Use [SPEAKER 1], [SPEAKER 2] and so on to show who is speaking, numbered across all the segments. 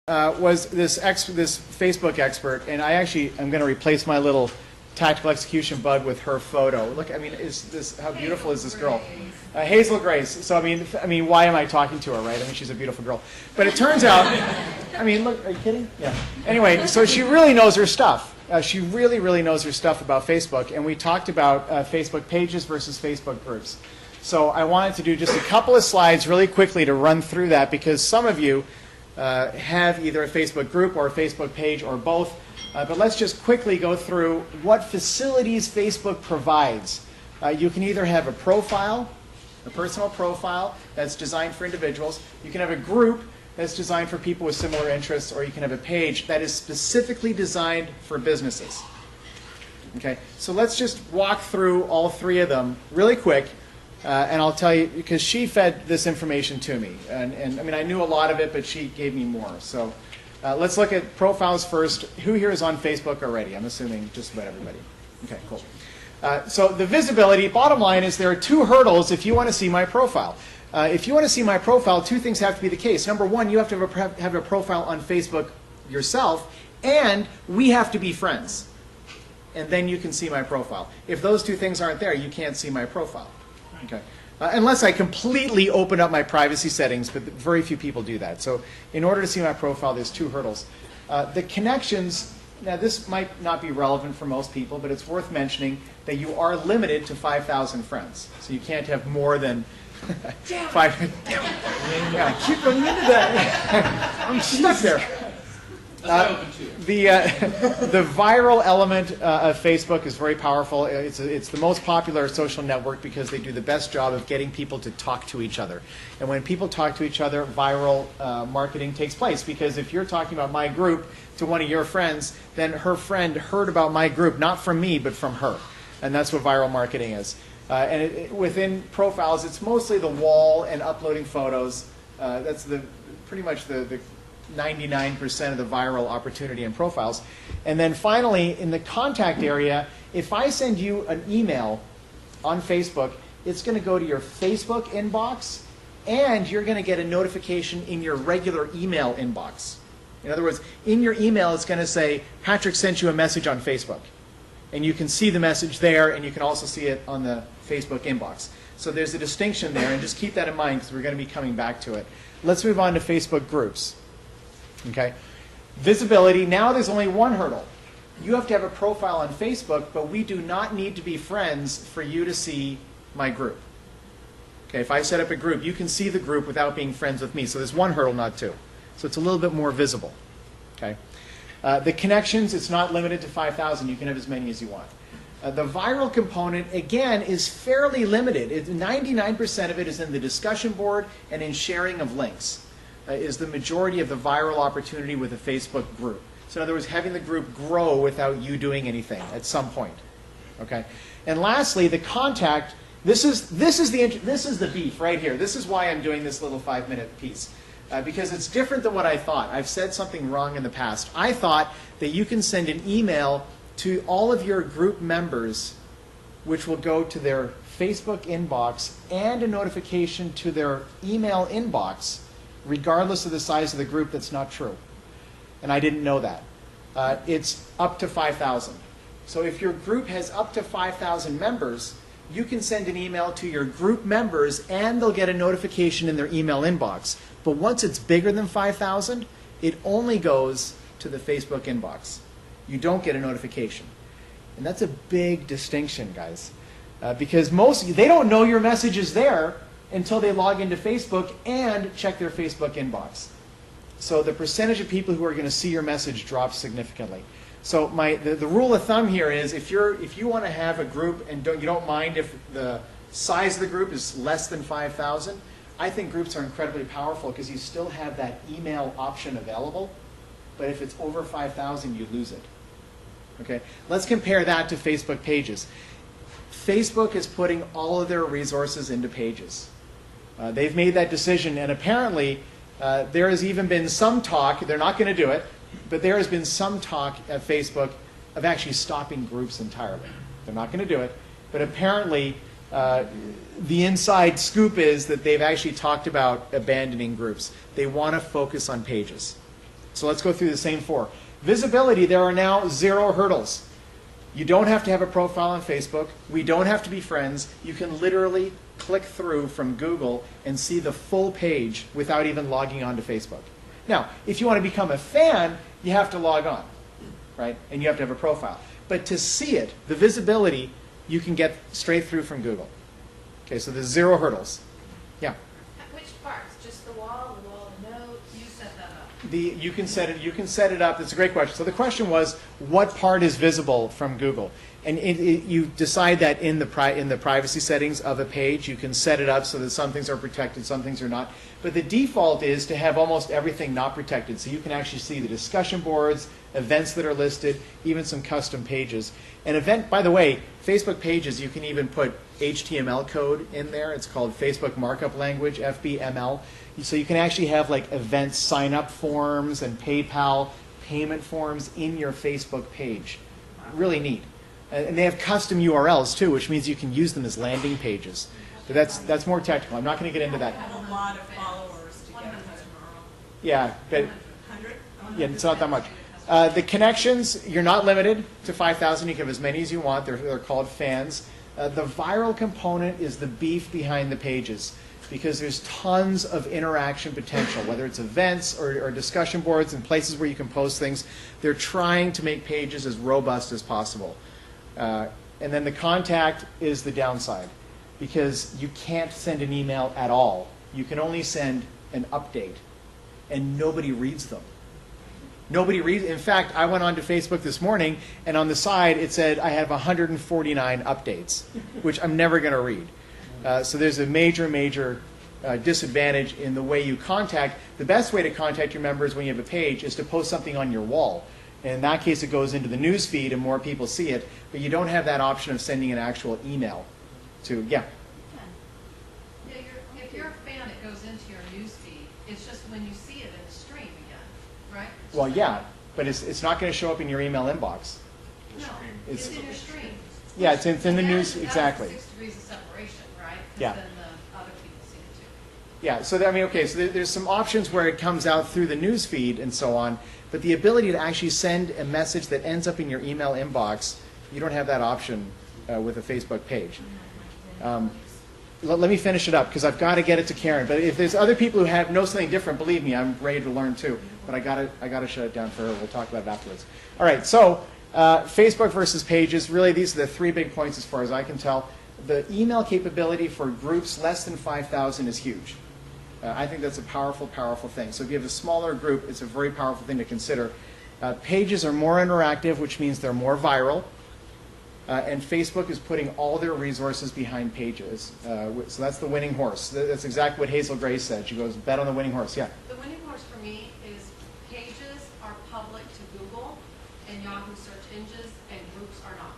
[SPEAKER 1] was this Facebook expert, and I'm going to replace my little tactical execution bug with her photo. Look, I mean, how beautiful is this girl? Hazel Grace. So I mean, why am I talking to her, right? I mean, she's a beautiful girl. But it turns out, I mean, look, are you kidding? Yeah. Anyway, so she really knows her stuff. She really, really knows her stuff about Facebook, and we talked about Facebook pages versus Facebook groups. So I wanted to do just a couple of slides really quickly to run through that, because some of you have either a Facebook group or a Facebook page or both. But let's just quickly go through what facilities Facebook provides. You can either have a profile, a personal profile that's designed for individuals. You can have a group that's designed for people with similar interests, or you can have a page that is specifically designed for businesses. Okay, so let's just walk through all three of them really quick. And I'll tell you, because she fed this information to me. And I mean, I knew a lot of it, but she gave me more. So let's look at profiles first. Who here is on Facebook already? I'm assuming just about everybody. Okay, cool. So the visibility, bottom line is there are two hurdles if you want to see my profile. If you want to see my profile, two things have to be the case. Number one, you have to have a profile on Facebook yourself, and we have to be friends. And then you can see my profile. If those two things aren't there, you can't see my profile. Okay. Unless I completely open up my privacy settings, but very few people do that. So in order to see my profile, there's two hurdles. The connections, now this might not be relevant for most people, but it's worth mentioning that you are limited to 5,000 friends. So you can't have more than 5. Yeah, I keep running into that. I'm stuck there. The viral element of Facebook is very powerful. It's the most popular social network because they do the best job of getting people to talk to each other. And when people talk to each other, viral marketing takes place, because if you're talking about my group to one of your friends, then her friend heard about my group, not from me, but from her. And that's what viral marketing is. And within profiles, it's mostly the wall and uploading photos. That's pretty much the 99% of the viral opportunity in profiles. And then finally, in the contact area, if I send you an email on Facebook, it's going to go to your Facebook inbox, and you're going to get a notification in your regular email inbox. In other words, in your email, it's going to say, Patrick sent you a message on Facebook. And you can see the message there, and you can also see it on the Facebook inbox. So there's a distinction there, and just keep that in mind, because we're going to be coming back to it. Let's move on to Facebook groups. Okay, visibility. Now there's only one hurdle. You have to have a profile on Facebook, but we do not need to be friends for you to see my group. Okay, if I set up a group, you can see the group without being friends with me. So there's one hurdle, not two. So it's a little bit more visible. Okay, the connections, it's not limited to 5,000. You can have as many as you want. The viral component, again, is fairly limited. 99% of it is in the discussion board and in sharing of links. Is the majority of the viral opportunity with a Facebook group. So in other words, having the group grow without you doing anything at some point. Okay. And lastly, the contact. This is the beef right here. This is why I'm doing this little 5-minute piece, because it's different than what I thought. I've said something wrong in the past. I thought that you can send an email to all of your group members, which will go to their Facebook inbox and a notification to their email inbox, regardless of the size of the group. That's not true. And I didn't know that. It's up to 5,000. So if your group has up to 5,000 members, you can send an email to your group members, and they'll get a notification in their email inbox. But once it's bigger than 5,000, it only goes to the Facebook inbox. You don't get a notification. And that's a big distinction, guys. Because they don't know your message is there until they log into Facebook and check their Facebook inbox. So the percentage of people who are going to see your message drops significantly. So the rule of thumb here is if you want to have a group and you don't mind if the size of the group is less than 5,000, I think groups are incredibly powerful because you still have that email option available. But if it's over 5,000, you lose it. Okay? Let's compare that to Facebook pages. Facebook is putting all of their resources into pages. They've made that decision, and apparently there has even been some talk, they're not going to do it, but there has been some talk at Facebook of actually stopping groups entirely. They're not going to do it, but apparently the inside scoop is that they've actually talked about abandoning groups. They want to focus on pages. So let's go through the same 4. Visibility, there are now 0 hurdles. You don't have to have a profile on Facebook. We don't have to be friends. You can literally click through from Google and see the full page without even logging on to Facebook. Now, if you want to become a fan, you have to log on, right? And you have to have a profile. But to see it, the visibility, you can get straight through from Google. Okay, so there's 0 hurdles. Yeah?
[SPEAKER 2] Which parts? Just the wall of notes? You set that up.
[SPEAKER 1] You can set it up. That's a great question. So the question was, what part is visible from Google? And you decide that in the privacy settings of a page. You can set it up so that some things are protected, some things are not. But the default is to have almost everything not protected. So you can actually see the discussion boards, events that are listed, even some custom pages. An event, by the way, Facebook pages, you can even put HTML code in there. It's called Facebook Markup Language, FBML. So you can actually have like event sign-up forms and PayPal payment forms in your Facebook page. Really neat. And they have custom URLs too, which means you can use them as landing pages. But that's more technical. I'm not going to get into that.
[SPEAKER 3] I have a lot of followers to get a customer.
[SPEAKER 1] Yeah, but
[SPEAKER 3] 100?
[SPEAKER 1] yeah, it's not that much. The connections, you're not limited to 5,000. You can have as many as you want. They're called fans. The viral component is the beef behind the pages, because there's tons of interaction potential, whether it's events or discussion boards and places where you can post things. They're trying to make pages as robust as possible. And then the contact is the downside, because you can't send an email at all. You can only send an update, and nobody reads them. Nobody reads. In fact, I went onto Facebook this morning, and on the side it said I have 149 updates, which I'm never going to read. So there's a major disadvantage in the way you contact. The best way to contact your members when you have a page is to post something on your wall. And in that case, it goes into the news feed and more people see it, but you don't have that option of sending an actual email to, yeah.
[SPEAKER 2] Yeah, if you're a fan, it goes into your news feed. It's just when you see it in the stream again, right?
[SPEAKER 1] Well, yeah, but it's not going to show up in your email inbox.
[SPEAKER 2] No, it's in your stream.
[SPEAKER 1] Yeah, it's in the news,
[SPEAKER 2] That's
[SPEAKER 1] exactly.
[SPEAKER 2] 6 degrees of separation, right? 'Cause
[SPEAKER 1] Yeah.
[SPEAKER 2] then the other people see it too.
[SPEAKER 1] Yeah, so I mean, okay, so there's some options where it comes out through the news feed and so on, but the ability to actually send a message that ends up in your email inbox, you don't have that option with a Facebook page. Let me finish it up, because I've got to get it to Karen. But if there's other people who know something different, believe me, I'm ready to learn too. But I got to shut it down for her. We'll talk about it afterwards. All right, so Facebook versus pages, really these are the 3 big points as far as I can tell. The email capability for groups less than 5,000 is huge. I think that's a powerful thing. So if you have a smaller group, it's a very powerful thing to consider. Pages are more interactive, which means they're more viral. And Facebook is putting all their resources behind pages. So that's the winning horse. That's exactly what Hazel Gray said. She goes, bet on the winning horse. Yeah.
[SPEAKER 2] The winning horse for me is pages are public to Google and Yahoo search engines, and groups are not.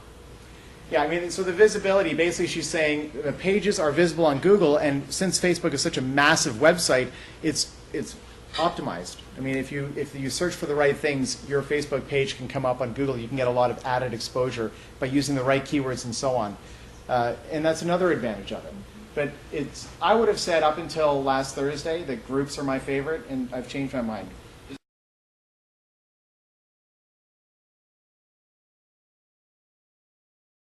[SPEAKER 1] Yeah, I mean, so the visibility, basically she's saying the pages are visible on Google, and since Facebook is such a massive website, it's optimized. I mean, if you search for the right things, your Facebook page can come up on Google. You can get a lot of added exposure by using the right keywords and so on. And that's another advantage of it. But I would have said up until last Thursday that groups are my favorite, and I've changed my mind.